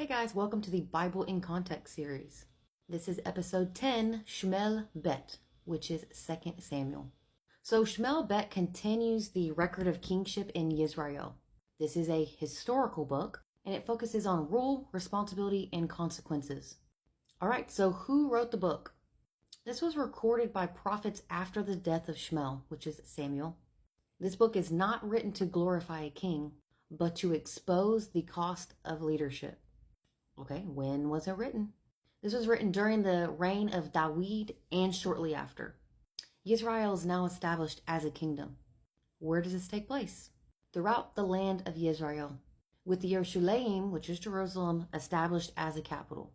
Hey guys, welcome to the Bible in Context series. This is episode 10, Shemu'el Bet, which is 2 Samuel. So Shemu'el Bet continues the record of kingship in Israel. This is a historical book, and it focuses on rule, responsibility, and consequences. Alright, so who wrote the book? This was recorded by prophets after the death of Shemuel, which is Samuel. This book is not written to glorify a king, but to expose the cost of leadership. Okay, when was it written? This was written during the reign of Dawid and shortly after. Israel is now established as a kingdom. Where does this take place? Throughout the land of Israel, with the Yerushalayim, which is Jerusalem, established as a capital.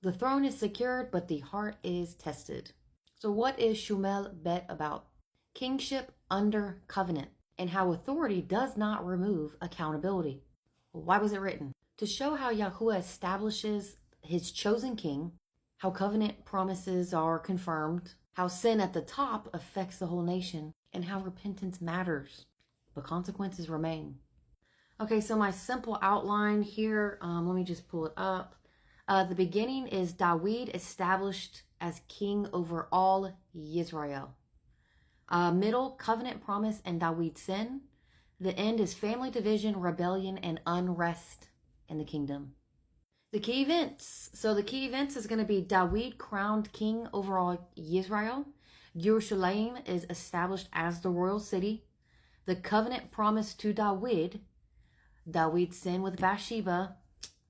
The throne is secured, but the heart is tested. So what is Shemu'el Bet about? Kingship under covenant, and how authority does not remove accountability. Why was it written? To show how Yahuah establishes his chosen king, how covenant promises are confirmed, how sin at the top affects the whole nation, and how repentance matters, but consequences remain. Okay, so my simple outline here, let me just pull it up. The beginning is Dawid established as king over all Israel. Middle, covenant promise and Dawid's sin. The end is family division, rebellion, and unrest in the kingdom. The key events. So the key events is going to be Dawid crowned king over all Israel. Yerushalayim is established as the royal city. The covenant promise to Dawid. Dawid's sin with Bathsheba.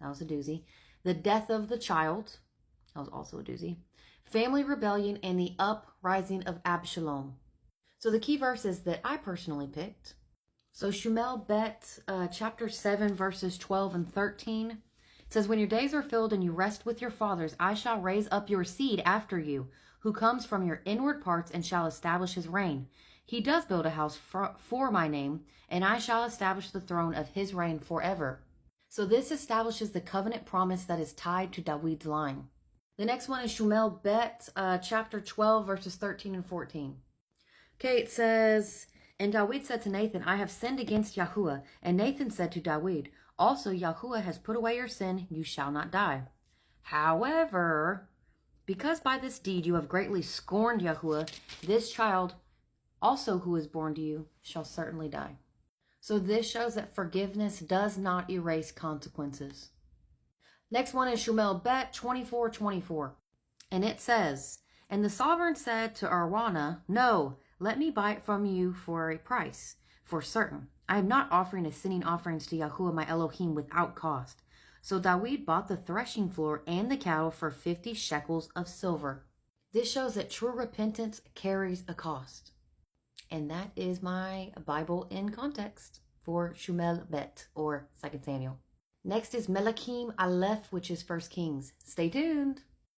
That was a doozy. The death of the child. That was also a doozy. Family rebellion and the uprising of Absalom. So the key verses that I personally picked. So Shemu'el Bet, chapter 7, verses 12 and 13. It says, when your days are filled and you rest with your fathers, I shall raise up your seed after you, who comes from your inward parts and shall establish his reign. He does build a house for my name, and I shall establish the throne of his reign forever. So this establishes the covenant promise that is tied to Dawid's line. The next one is Shemu'el Bet, chapter 12, verses 13 and 14. Okay, it says, and Dawid said to Nathan, I have sinned against Yahuah. And Nathan said to Dawid, also Yahuah has put away your sin, you shall not die. However, because by this deed you have greatly scorned Yahuah, this child also who is born to you shall certainly die. So this shows that forgiveness does not erase consequences. Next one is Shemu'el Bet 24:24. And it says, and the sovereign said to Araunah, no, let me buy it from you for a price, for certain. I am not offering as sinning offerings to Yahuah my Elohim without cost. So Dawid bought the threshing floor and the cattle for 50 shekels of silver. This shows that true repentance carries a cost. And that is my Bible in context for Shemu'el Bet, or 2 Samuel. Next is Melachim Aleph, which is 1 Kings. Stay tuned.